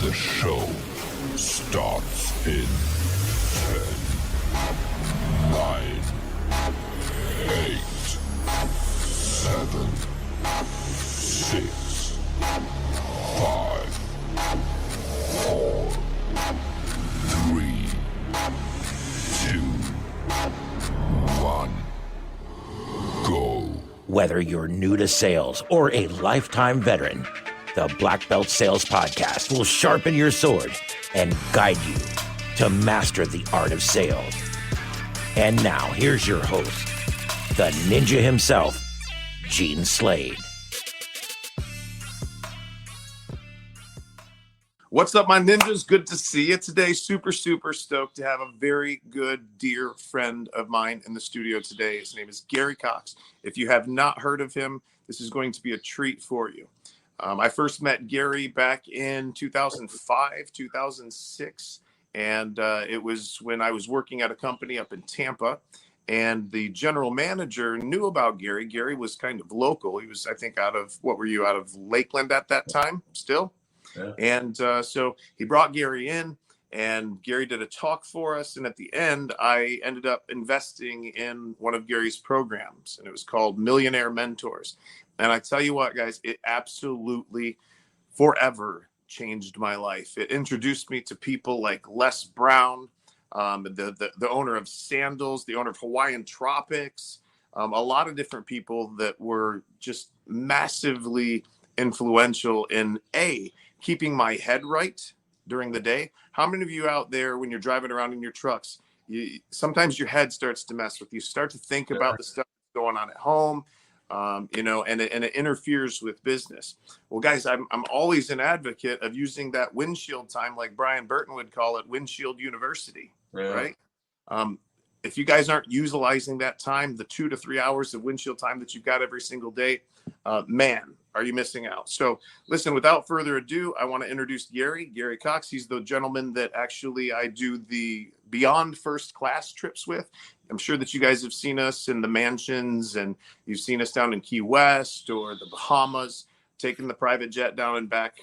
The show starts in 10, 9, 8, 7, 6, 5, 4, 3, 2, 1, go. Whether you're new to sales or a lifetime veteran, the Blackbelt Sales Podcast will sharpen your sword and guide you to master the art of sales. And now, here's your host, the ninja himself, Gene Slade. What's up, my ninjas? Good to see you today. Super stoked to have a very good, dear friend of mine in the studio today. His name is Gary Coxe. If you have not heard of him, this is going to be a treat for you. I first met Gary back in 2005, 2006, and it was when I was working at a company up in Tampa, and the general manager knew about Gary. Gary was kind of local. He was, I think, out of Lakeland at that time still? Yeah. And so he brought Gary in, and Gary did a talk for us, and at the end, I ended up investing in one of Gary's programs, and it was called Millionaire Mentors. And I tell you what, guys, it absolutely forever changed my life. It introduced me to people like Les Brown, the owner of Sandals, the owner of Hawaiian Tropics, a lot of different people that were just massively influential in keeping my head right during the day. How many of you out there, when you're driving around in your trucks, sometimes your head starts to mess with you, start to think about the stuff going on at home, and it interferes with business. Well, guys, I'm always an advocate of using that windshield time, like Brian Burton would call it, windshield university, right? If you guys aren't utilizing that time, the 2 to 3 hours of windshield time that you've got every single day, man, are you missing out? So listen, without further ado, I want to introduce Gary Coxe. He's the gentleman that actually I do the Beyond First Class trips with. I'm sure that you guys have seen us in the mansions, and you've seen us down in Key West or the Bahamas, taking the private jet down and back.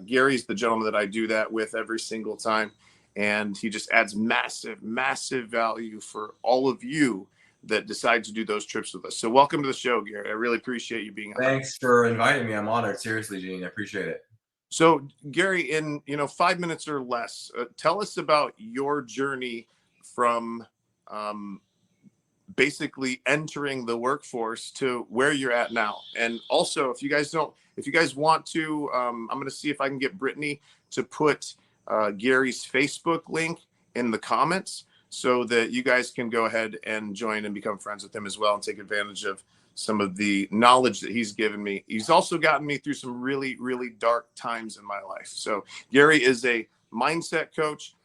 Gary's the gentleman that I do that with every single time. And he just adds massive value for all of you that decide to do those trips with us. So welcome to the show, Gary. I really appreciate you being on. Thanks for inviting me. I'm honored. Seriously, Gene. I appreciate it. So Gary, in 5 minutes or less, tell us about your journey from basically entering the workforce to where you're at now. And also, if you guys want to, I'm going to see if I can get Brittany to put Gary's Facebook link in the comments so that you guys can go ahead and join and become friends with him as well and take advantage of some of the knowledge that he's given me. He's also gotten me through some really dark times in my life. So Gary is a mindset coach.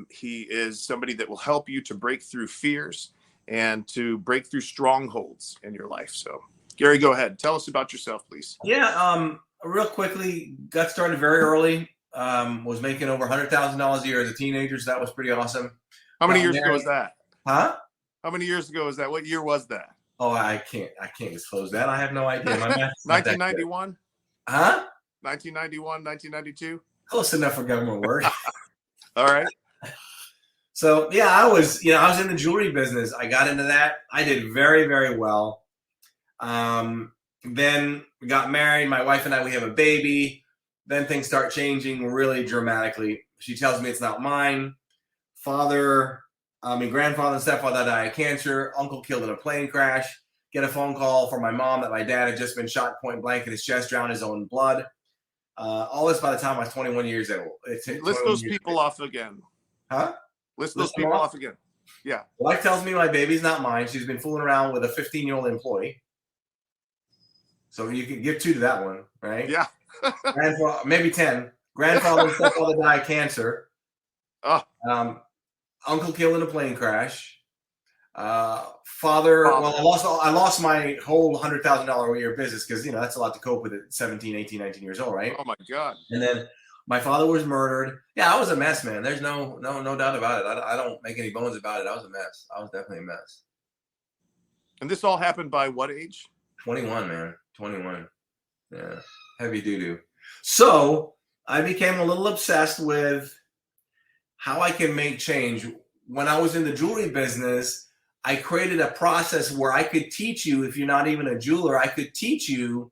He is somebody that will help you to break through fears and to break through strongholds in your life. So Gary, go ahead. Tell us about yourself, please. Yeah. Real quickly, got started very early. Was making over $100,000 a year as a teenager. So that was pretty awesome. How many years ago was that? Huh? How many years ago was that? What year was that? Oh, I can't disclose that. I have no idea. My math's 1991? Huh? 1991, 1992? Close enough for government work. All right. So yeah, I was in the jewelry business. I got into that. I did very well. Then we got married. My wife and I, we have a baby. Then things start changing really dramatically. She tells me it's not mine. Grandfather and stepfather died of cancer. Uncle killed in a plane crash. Get a phone call from my mom that my dad had just been shot point blank in his chest, drowned his own blood. All this by the time I was 21 years old. List those people off again. Huh? List those people off again. Yeah. Wife tells me my baby's not mine. She's been fooling around with a 15-year-old employee. So you can give 2 to that one, right? Yeah. Grandfather, maybe 10. Grandfather and stepfather died of cancer. Uncle killed in a plane crash. Father, I lost my whole $100,000 a year business because that's a lot to cope with at 17, 18, 19 years old, right? Oh my God. And then my father was murdered. Yeah, I was a mess, man. There's no doubt about it. I don't make any bones about it. I was a mess. I was definitely a mess. And this all happened by what age? 21, man. 21. Yeah. Heavy doo-doo. So I became a little obsessed with how I can make change. When I was in the jewelry business, I created a process where I could teach you, if you're not even a jeweler, I could teach you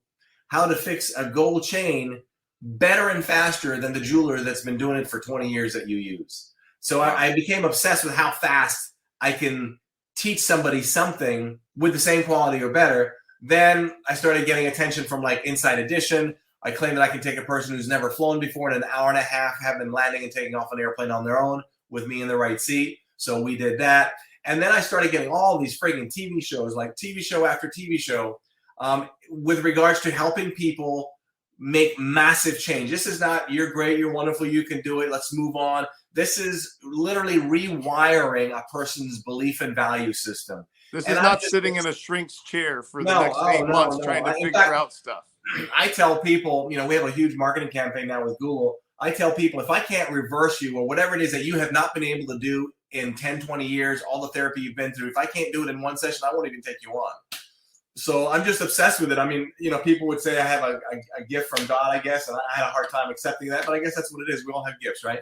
how to fix a gold chain better and faster than the jeweler that's been doing it for 20 years that you use. So I became obsessed with how fast I can teach somebody something with the same quality or better. Then I started getting attention from like Inside Edition. I claim that I can take a person who's never flown before in an hour and a half, have them landing and taking off an airplane on their own with me in the right seat. So we did that. And then I started getting all these friggin' TV shows, like TV show after TV show, with regards to helping people make massive change. This is not, you're great, you're wonderful, you can do it, let's move on. This is literally rewiring a person's belief and value system. This is not sitting in a shrink's chair for the next 8 months trying to figure out stuff. I tell people, we have a huge marketing campaign now with Google. I tell people, if I can't reverse you or whatever it is that you have not been able to do in 10, 20 years, all the therapy you've been through, if I can't do it in one session, I won't even take you on. So I'm just obsessed with it. I mean, people would say I have a gift from God, I guess, and I had a hard time accepting that, but I guess that's what it is. We all have gifts, right?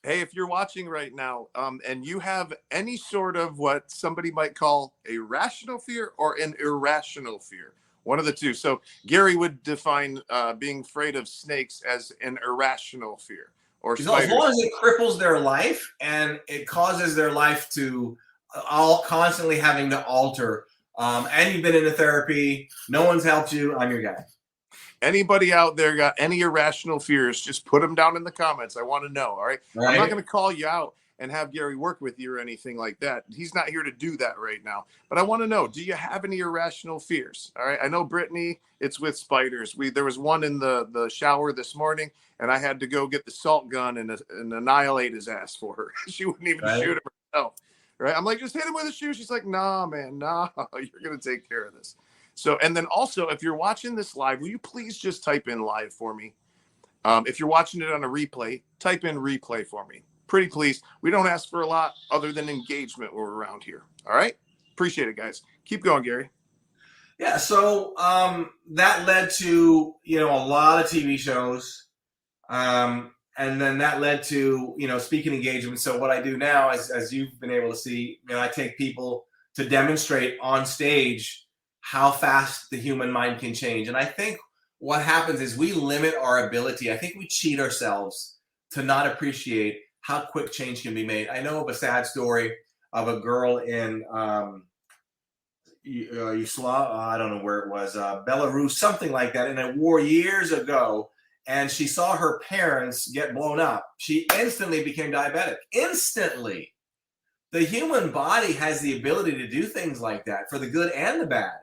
Hey, if you're watching right now and you have any sort of what somebody might call a rational fear or an irrational fear, one of the two. So Gary would define being afraid of snakes as an irrational fear. Or as long as it cripples their life and it causes their life to all constantly having to alter. And you've been into therapy, no one's helped you, I'm your guy. Anybody out there got any irrational fears, just put them down in the comments. I want to know, all right? I'm not going to call you out and have Gary work with you or anything like that. He's not here to do that right now. But I want to know, do you have any irrational fears? All right, I know Brittany, it's with spiders. There was one in the shower this morning, and I had to go get the salt gun and annihilate his ass for her. She wouldn't even shoot him herself. Right? I'm like, just hit him with a shoe. She's like, nah, man, nah, you're going to take care of this. So, and then also, if you're watching this live, will you please just type in live for me? If you're watching it on a replay, type in replay for me. Pretty please. We don't ask for a lot other than engagement when we're around here. All right? Appreciate it, guys. Keep going, Gary. Yeah, so that led to, a lot of TV shows. And then that led to, speaking engagement. So what I do now, as you've been able to see, I take people to demonstrate on stage how fast the human mind can change. And I think what happens is we limit our ability. I think we cheat ourselves to not appreciate how quick change can be made. I know of a sad story of a girl in Yugoslavia, I don't know where it was, Belarus, something like that, in a war years ago. And she saw her parents get blown up. She instantly became diabetic. Instantly. The human body has the ability to do things like that for the good and the bad.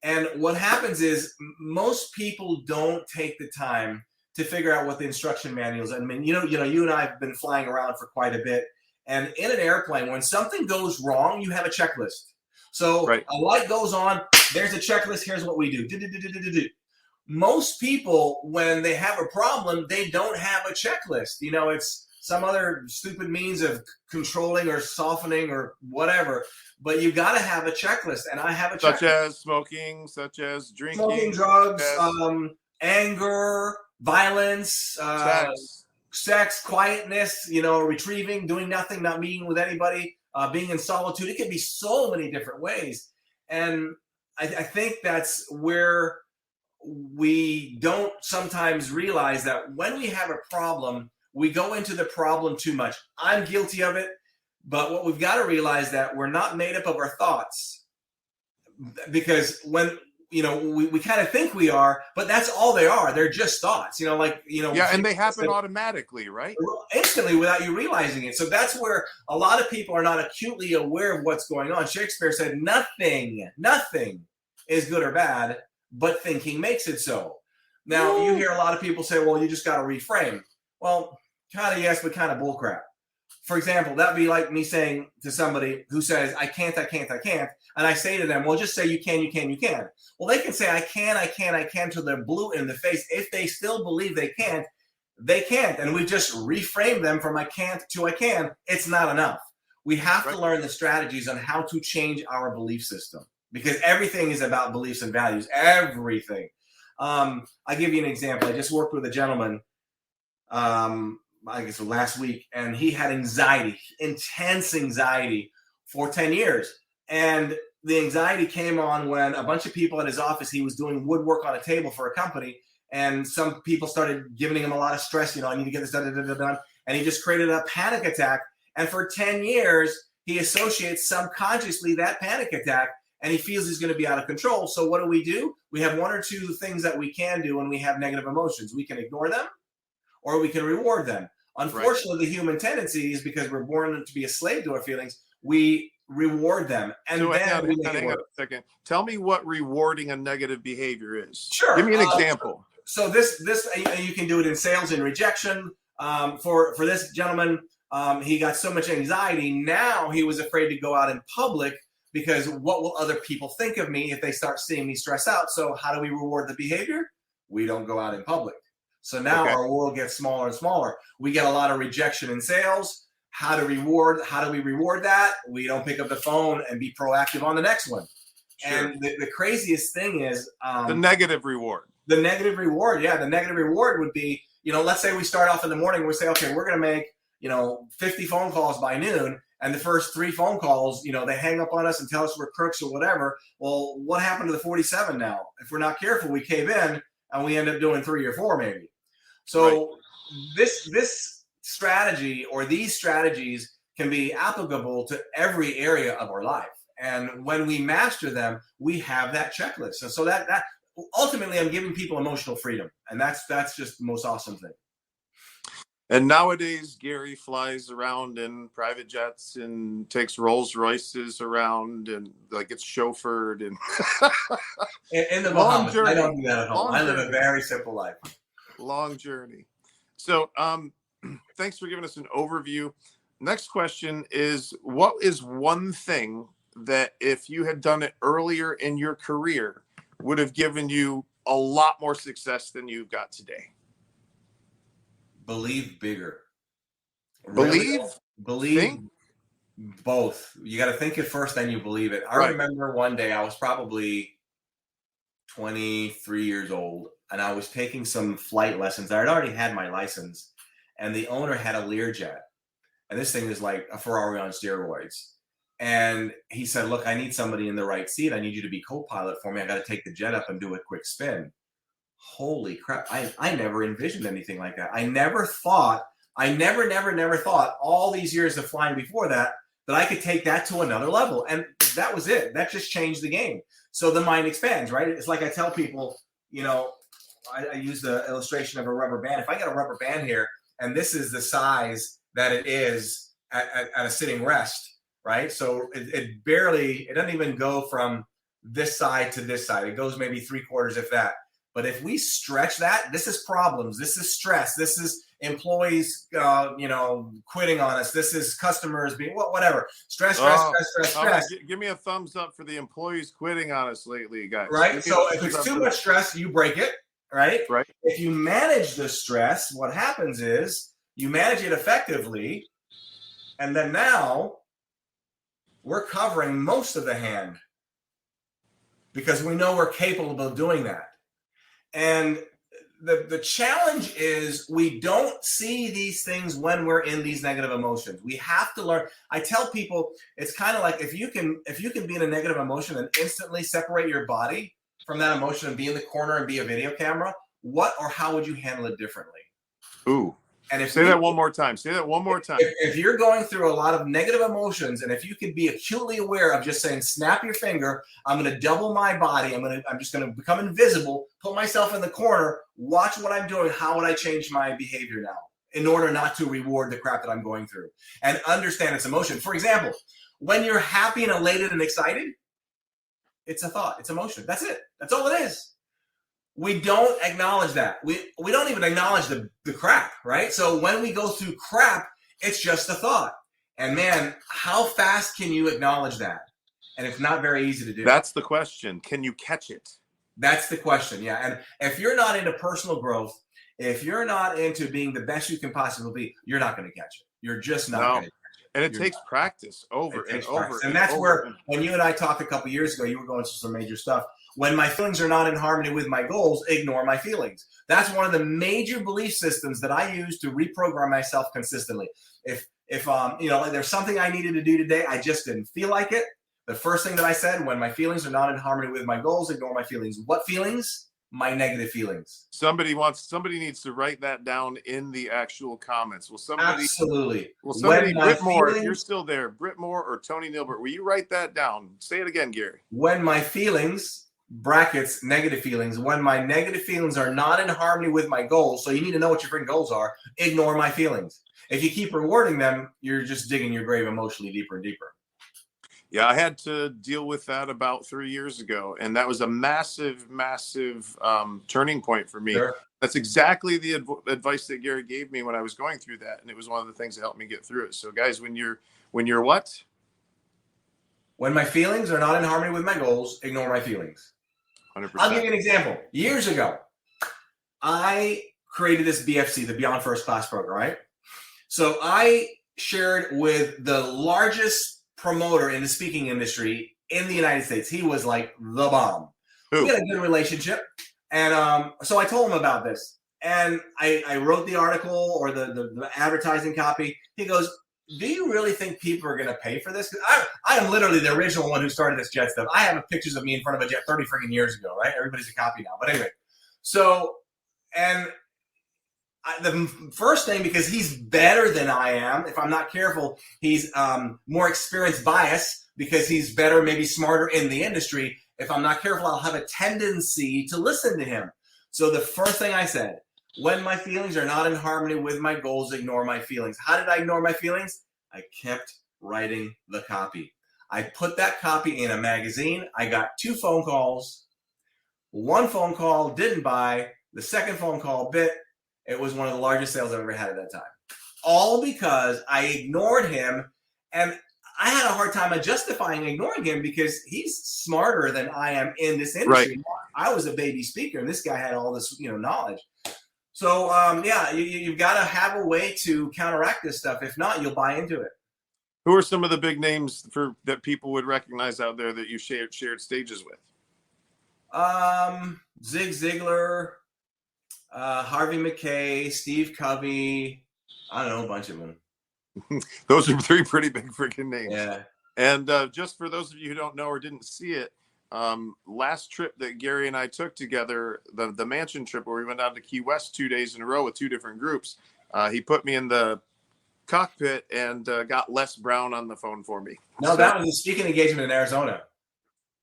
And what happens is most people don't take the time to figure out what the instruction manuals. I mean, you and I have been flying around for quite a bit. And in an airplane, when something goes wrong, you have a checklist. So a light goes on, there's a checklist, here's what we do. Most people, when they have a problem, they don't have a checklist. It's some other stupid means of controlling or softening or whatever. But you got to have a checklist, and I have a checklist. Such as smoking, such as drinking. Smoking, drugs, anger, violence, sex, quietness, retrieving, doing nothing, not meeting with anybody, being in solitude. It can be so many different ways. And I think that's where we don't sometimes realize that when we have a problem, we go into the problem too much. I'm guilty of it, but what we've got to realize that we're not made up of our thoughts, because when we kind of think we are, but that's all they are. They're just thoughts, Yeah, and they happen automatically, right? Instantly without you realizing it. So that's where a lot of people are not acutely aware of what's going on. Shakespeare said, nothing is good or bad, but thinking makes it so. Now, you hear a lot of people say, well, you just got to reframe. Well, kind of yes, but kind of bullcrap. For example, that'd be like me saying to somebody who says, I can't. And I say to them, well, just say you can. Well, they can say, I can till they're blue in the face. If they still believe they can't, they can't. And we just reframe them from I can't to I can. It's not enough. We have to learn the strategies on how to change our belief system, because everything is about beliefs and values. Everything. I'll give you an example. I just worked with a gentleman I guess last week, and he had anxiety, intense anxiety for 10 years. And the anxiety came on when a bunch of people at his office, he was doing woodwork on a table for a company, and some people started giving him a lot of stress. I need to get this done. And he just created a panic attack. And for 10 years, he associates subconsciously that panic attack, and he feels he's going to be out of control. So what do? We have one or two things that we can do when we have negative emotions. We can ignore them, or we can reward them. Unfortunately, the human tendency is, because we're born to be a slave to our feelings, we reward them. And so then hang on a second. Tell me what rewarding a negative behavior is. Sure. Give me an example. So this you can do it in sales and rejection. For this gentleman, he got so much anxiety. Now he was afraid to go out in public, because what will other people think of me if they start seeing me stress out? So how do we reward the behavior? We don't go out in public. So now our world gets smaller and smaller. We get a lot of rejection in sales. How do we reward that? We don't pick up the phone and be proactive on the next one. Sure. And the craziest thing is the negative reward. The negative reward, the negative reward would be, let's say we start off in the morning. We say, okay, we're going to make 50 phone calls by noon. And the first 3 phone calls, they hang up on us and tell us we're crooks or whatever. Well, what happened to the 47 now? If we're not careful, we cave in and we end up doing 3 or 4 maybe. So this strategy, or these strategies, can be applicable to every area of our life. And when we master them, we have that checklist. And so that ultimately, I'm giving people emotional freedom. And that's just the most awesome thing. And nowadays, Gary flies around in private jets and takes Rolls Royces around and gets chauffeured and in the Bahamas. I don't do that at home. I live a very simple life. Long journey. So thanks for giving us an overview. Next question is, what is one thing that if you had done it earlier in your career would have given you a lot more success than you've got today? Believe bigger. Believe? Think? Both. You got to think it first, then you believe it. I remember one day I was probably 23 years old, and I was taking some flight lessons. I had already had my license, and the owner had a Learjet. And this thing is like a Ferrari on steroids. And he said, look, I need somebody in the right seat. I need you to be co-pilot for me. I got to take the jet up and do a quick spin. Holy crap. I never envisioned anything like that. I never thought all these years of flying before that I could take that to another level. And that was it. That just changed the game. So the mind expands, right? It's like I tell people, I use the illustration of a rubber band. If I got a rubber band here, and this is the size that it is at a sitting rest, right? So it doesn't even go from this side to this side. It goes maybe 3/4, if that. But if we stretch that, this is problems. This is stress. This is employees, quitting on us. This is customers being whatever. Stress. Give me a thumbs up for the employees quitting on us lately, guys. Right. So if it's too much stress, you break it. Right. Right. If you manage the stress, what happens is you manage it effectively, and then now we're covering most of the hand because we know we're capable of doing that. And the challenge is we don't see these things when we're in these negative emotions. We have to learn. I tell people it's kind of like if you can be in a negative emotion and instantly separate your body from that emotion and be in the corner and be a video camera, what or how would you handle it differently? Ooh. And Say that one more time. If you're going through a lot of negative emotions, and if you can be acutely aware of just saying, snap your finger, I'm going to double my body. I'm just going to become invisible, put myself in the corner, watch what I'm doing. How would I change my behavior now in order not to reward the crap that I'm going through, and understand its emotion? For example, when you're happy and elated and excited, it's a thought, it's emotion. That's it. That's all it is. We don't acknowledge that. We don't even acknowledge the crap, right? So when we go through crap, it's just a thought. And man, how fast can you acknowledge that? And it's not very easy to do. That's the question. Can you catch it? That's the question, yeah. And if you're not into personal growth, if you're not into being the best you can possibly be, you're not going to catch it. You're just not going to catch it. And it takes practice over and over. And that's where, when you and I talked a couple of years ago, you were going through some major stuff. When my feelings are not in harmony with my goals, ignore my feelings. That's one of the major belief systems that I use to reprogram myself consistently. If there's something I needed to do today, I just didn't feel like it. The first thing that I said, when my feelings are not in harmony with my goals, ignore my feelings. What feelings? My negative feelings. Somebody needs to write that down in the actual comments. Absolutely. Britt Moore, if you're still there, Britt Moore or Tony Nilbert, will you write that down? Say it again, Gary. When my feelings, brackets, negative feelings, when my negative feelings are not in harmony with my goals, so you need to know what your freaking goals are, ignore my feelings. If you keep rewarding them, you're just digging your grave emotionally deeper and deeper. Yeah, I had to deal with that about 3 years ago, and that was a massive turning point for me. Sure. That's exactly the advice that Gary gave me when I was going through that, and it was one of the things that helped me get through it. So, guys, when you're what? When my feelings are not in harmony with my goals, ignore my feelings. 100%. I'll give you an example. Years ago, I created this BFC, the Beyond First Class program, right? So I shared with the largest promoter in the speaking industry in the United States. He was like the bomb. Who? We had a good relationship. And so I told him about this. And I wrote the article or the advertising copy. He goes, do you really think people are going to pay for this? Because I am literally the original one who started this jet stuff. I have pictures of me in front of a jet 30 freaking years ago, right? Everybody's a copy now. But anyway, so, and the first thing, because he's better than I am, if I'm not careful, he's more experienced bias because he's better, maybe smarter in the industry. If I'm not careful, I'll have a tendency to listen to him. So the first thing I said, when my feelings are not in harmony with my goals, ignore my feelings. How did I ignore my feelings? I kept writing the copy. I put that copy in a magazine. I got 2 phone calls. One phone call didn't buy. The second phone call bit. It was one of the largest sales I've ever had at that time. All because I ignored him, and I had a hard time justifying ignoring him because he's smarter than I am in this industry. Right. I was a baby speaker, and this guy had all this, knowledge. So, you've got to have a way to counteract this stuff. If not, you'll buy into it. Who are some of the big names that people would recognize out there that you shared stages with? Zig Ziglar. Harvey McKay, Steve Covey, I don't know, a bunch of them. Those are 3 pretty big freaking names. Yeah. And just for those of you who don't know or didn't see it, last trip that Gary and I took together, the mansion trip where we went down to Key West 2 days in a row with 2 different groups, he put me in the cockpit and got Les Brown on the phone for me. No, that was a speaking engagement in Arizona.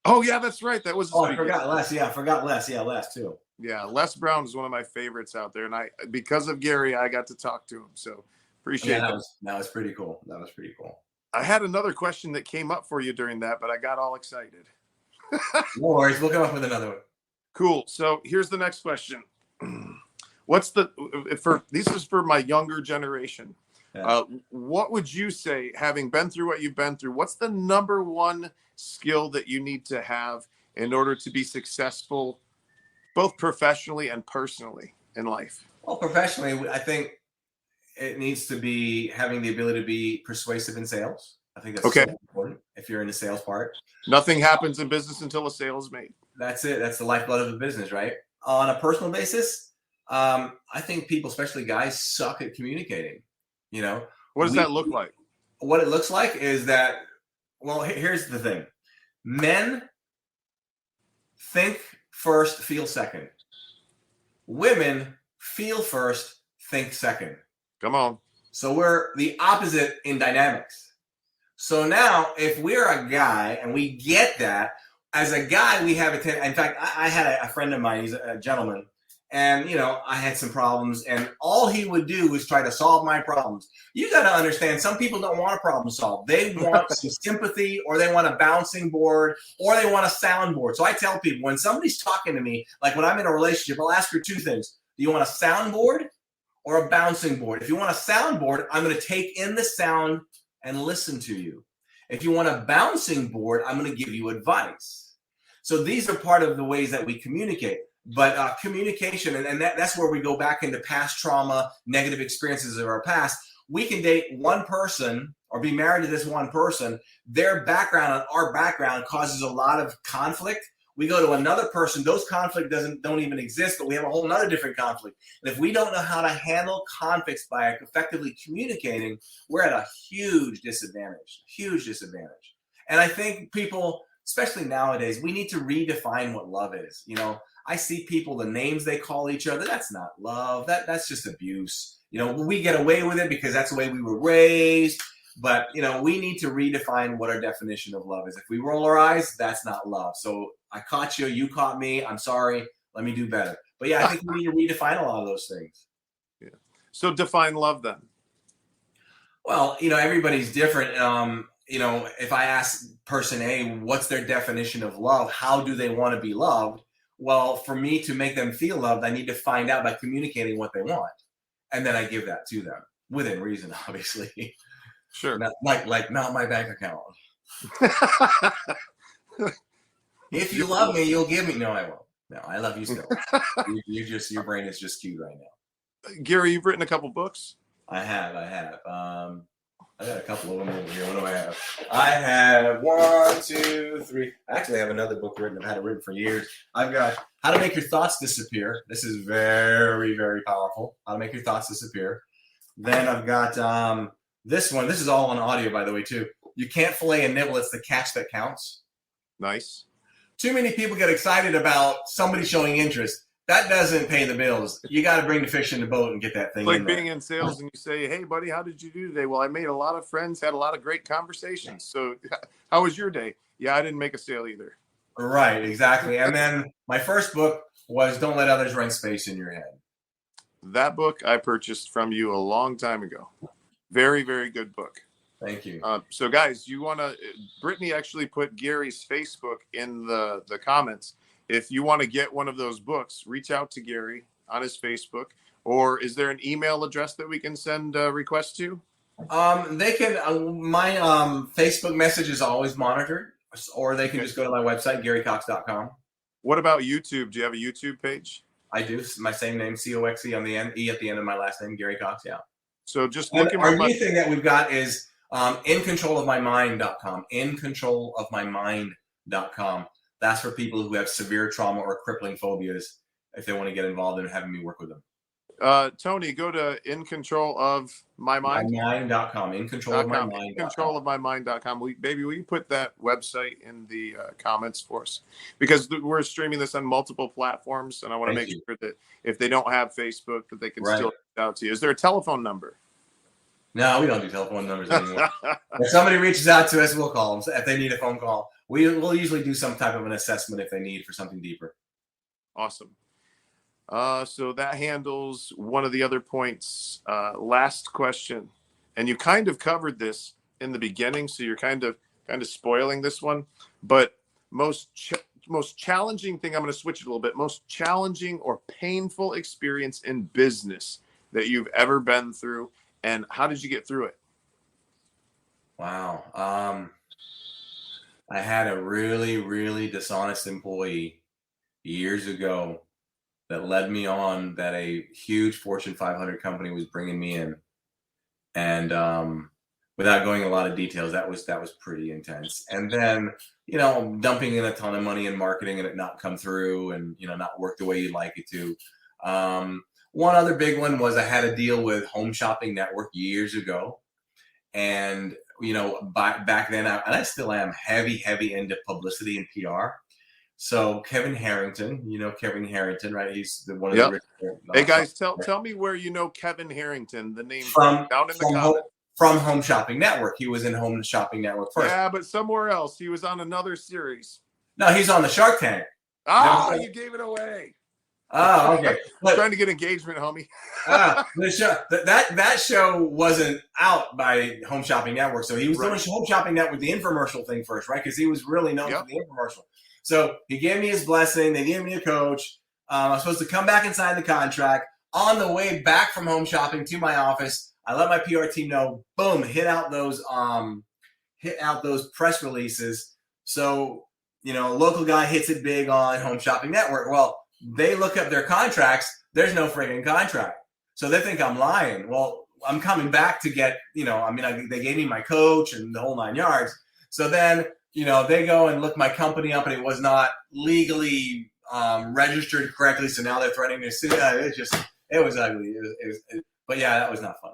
Oh, yeah, that's right. That was. I forgot Les. Yeah, I forgot Les. Yeah, Les too. Yeah, Les Brown is one of my favorites out there, and because of Gary, I got to talk to him. So appreciate that. That was pretty cool. That was pretty cool. I had another question that came up for you during that, but I got all excited. No worries, we'll come up with another one. Cool. So here's the next question. This is for my younger generation. Yeah. What would you say, having been through what you've been through, what's the number one skill that you need to have in order to be successful, both professionally and personally in life? Well, professionally, I think it needs to be having the ability to be persuasive in sales. I think that's okay. So important if you're in the sales part. Nothing happens in business until a sale is made. That's it. That's the lifeblood of the business, right? On a personal basis, I think people, especially guys, suck at communicating. What does that look like? What it looks like is that, well, here's the thing. Men think first, feel second. Women feel first, think second. Come on. So we're the opposite in dynamics. So now if we're a guy and we get that, as a guy, we have in fact, I had a friend of mine, he's a gentleman, and, I had some problems, and all he would do was try to solve my problems. You got to understand, some people don't want a problem solved. They want some sympathy, or they want a bouncing board, or they want a soundboard. So I tell people, when somebody's talking to me, like when I'm in a relationship, I'll ask her 2 things. Do you want a soundboard or a bouncing board? If you want a soundboard, I'm going to take in the sound and listen to you. If you want a bouncing board, I'm going to give you advice. So these are part of the ways that we communicate. But communication, and that's where we go back into past trauma, negative experiences of our past. We can date one person or be married to this one person. Their background and our background causes a lot of conflict. We go to another person, those conflicts don't even exist, but we have a whole nother different conflict. And if we don't know how to handle conflicts by effectively communicating, we're at a huge disadvantage. And I think people, especially nowadays, we need to redefine what love is. You know, I see people, the names they call each other, that's not love. That's just abuse. You know, we get away with it because that's the way we were raised. But, you know, we need to redefine what our definition of love is. If we roll our eyes, that's not love. So I caught you, you caught me. I'm sorry. Let me do better. But yeah, I think we need to redefine a lot of those things. Yeah. So define love then. Well, you know, everybody's different. You know, if I ask person A, what's their definition of love? How do they want to be loved? Well, for me to make them feel loved, I need to find out by communicating what they want. And then I give that to them within reason, obviously. Sure. Not my bank account. If you love me, you'll give me. No, I won't. No, I love you still. Your brain is just skewed right now. Gary, you've written a couple books. I have. I got a couple of them over here. What do I have? I have 1, 2, 3. Actually, I have another book written. I've had it written for years. I've got How to Make Your Thoughts Disappear. This is very, very powerful. How to Make Your Thoughts Disappear. Then I've got this one. This is all on audio, by the way, too. You Can't Fillet and Nibble. It's the catch that counts. Nice. Too many people get excited about somebody showing interest. That doesn't pay the bills. You got to bring the fish in the boat and get that thing. It's like in being in sales and you say, hey, buddy, how did you do today? Well, I made a lot of friends, had a lot of great conversations. So how was your day? Yeah, I didn't make a sale either. Right, exactly. And then my first book was Don't Let Others Rent Space in Your Head. That book I purchased from you a long time ago. Very, very good book. Thank you. So, guys, you want to – Brittany actually put Gary's Facebook in the comments. If you want to get one of those books, reach out to Gary on his Facebook. Or is there an email address that we can send requests to? They can. My Facebook message is always monitored, or they can just go to my website, GaryCoxe.com. What about YouTube? Do you have a YouTube page? I do. My same name, Coxe on the end, E at the end of my last name, Gary Coxe. Yeah. So just look at our new thing that we've got is incontrolofmymind.com. Incontrolofmymind.com. That's for people who have severe trauma or crippling phobias if they want to get involved in having me work with them. Tony, go to incontrolofmymind.com. Incontrolofmymind.com. Incontrolofmymind.com. Baby, will you put that website in the comments for us? Because we're streaming this on multiple platforms, and I want to make sure that if they don't have Facebook, that they can still reach out to you. Is there a telephone number? No, we don't do telephone numbers anymore. If somebody reaches out to us, we'll call them. If they need a phone call, we'll usually do some type of an assessment if they need for something deeper. Awesome. So that handles one of the other points. Last question, and you kind of covered this in the beginning, so you're kind of spoiling this one. But most challenging thing, I'm going to switch it a little bit. Most challenging or painful experience in business that you've ever been through, and how did you get through it? Wow. I had a really, really dishonest employee years ago that led me on that a huge Fortune 500 company was bringing me in. And without going a lot of details, that was pretty intense. And then, dumping in a ton of money in marketing and it not come through and, not work the way you'd like it to. One other big one was I had a deal with Home Shopping Network years ago. And, back then, and I still am heavy into publicity and PR. So Kevin Harrington, Kevin Harrington, right? He's one of the rich. Hey guys, tell me where you know Kevin Harrington, the name down in the comments. From Home Shopping Network. He was in Home Shopping Network first. Yeah, but somewhere else. He was on another series. No, he's on the Shark Tank. You gave it away. Oh, okay. I'm trying to get engagement, homie. The show, that show wasn't out by Home Shopping Network. So he was doing Home Shopping Network, the infomercial thing first, right? Because he was really known for the infomercial. So he gave me his blessing. They gave me a coach. I was supposed to come back and sign the contract. On the way back from Home Shopping to my office, I let my PR team know, boom, hit out those press releases. So, a local guy hits it big on Home Shopping Network. Well, they look up their contracts. There's no friggin' contract. So they think I'm lying. Well, I'm coming back to get, they gave me my coach and the whole 9 yards. So then they go and look my company up and it was not legally registered correctly. So now they're threatening to sue. It was ugly. But yeah, that was not fun.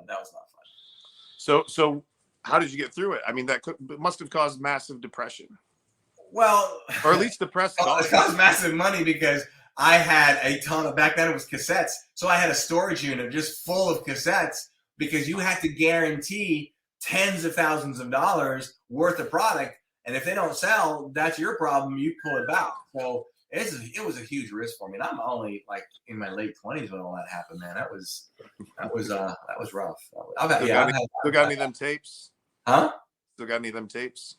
So how did you get through it? I mean, must have caused massive depression. Well, or at least depressed. It cost massive money because I had a ton of, back then it was cassettes. So I had a storage unit just full of cassettes because you had to guarantee tens of thousands of dollars worth of product. And if they don't sell, that's your problem. You pull it back. So it was a huge risk for me. And I'm only like in my late 20s when all that happened, man. That was rough. Still got any of them tapes? Huh? Still got any of them tapes?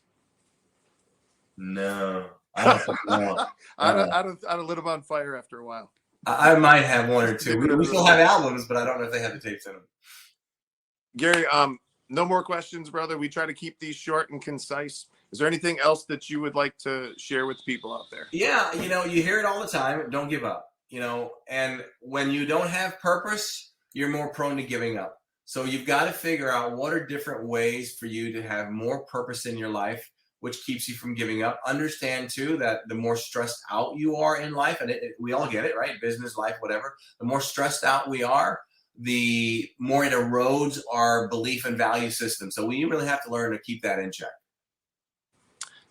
No. I don't I'd have lit them on fire after a while. I might have one or two. We still have albums, but I don't know if they have the tapes in them. Gary, no more questions, brother. We try to keep these short and concise. Is there anything else that you would like to share with people out there? Yeah, you hear it all the time. Don't give up, and when you don't have purpose, you're more prone to giving up. So you've got to figure out what are different ways for you to have more purpose in your life, which keeps you from giving up. Understand, too, that the more stressed out you are in life, and we all get it, right? Business, life, whatever. The more stressed out we are, the more it erodes our belief and value system. So we really have to learn to keep that in check.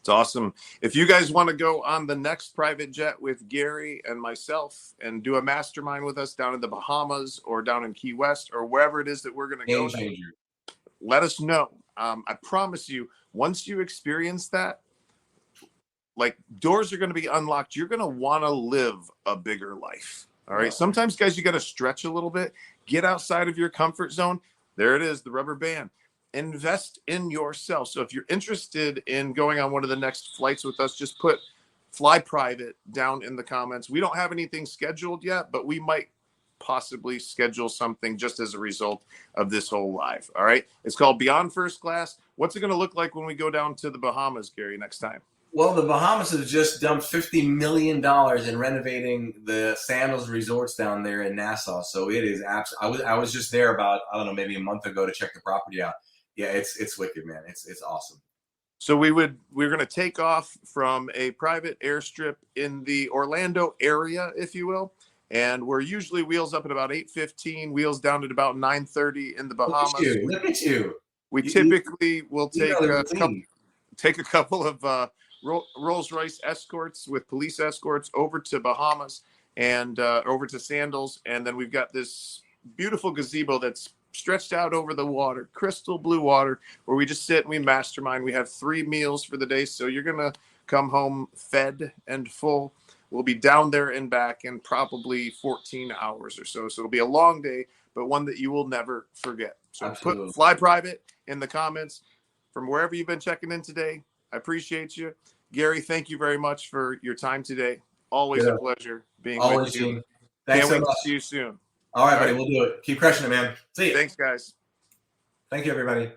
It's awesome. If you guys want to go on the next private jet with Gary and myself and do a mastermind with us down in the Bahamas or down in Key West or wherever it is that we're going to go, let us know. I promise you, once you experience that, like, doors are going to be unlocked. You're going to want to live a bigger life. All right. Sometimes, guys, you got to stretch a little bit, get outside of your comfort zone. There it is, the rubber band. Invest in yourself. So if you're interested in going on one of the next flights with us, just put fly private down in the comments. We don't have anything scheduled yet, but we might possibly schedule something just as a result of this whole live. All right. It's called Beyond First Class. What's it going to look like when we go down to the Bahamas, Gary, next time? Well, the Bahamas has just dumped $50 million in renovating the Sandals resorts down there in Nassau. So it is absolutely. I was just there about, I don't know, maybe a month ago to check the property out. Yeah, it's wicked, man. It's awesome. So we're going to take off from a private airstrip in the Orlando area, if you will. And we're usually wheels up at about 8:15, wheels down at about 9:30 in the Bahamas. Look at you. We typically will take a couple of Rolls-Royce escorts with police escorts over to Bahamas and over to Sandals. And then we've got this beautiful gazebo that's stretched out over the water, crystal blue water, where we just sit and we mastermind. We have 3 meals for the day. So you're going to come home fed and full. We'll be down there and back in probably 14 hours or so. So it'll be a long day, but one that you will never forget. So Absolutely. Put fly private in the comments from wherever you've been checking in today. I appreciate you. Gary, thank you very much for your time today. Always a pleasure being with you. Gene. Thanks Can't wait so much. to see you soon. All right, buddy. We'll do it. Keep crushing it, man. See you. Thanks, guys. Thank you, everybody.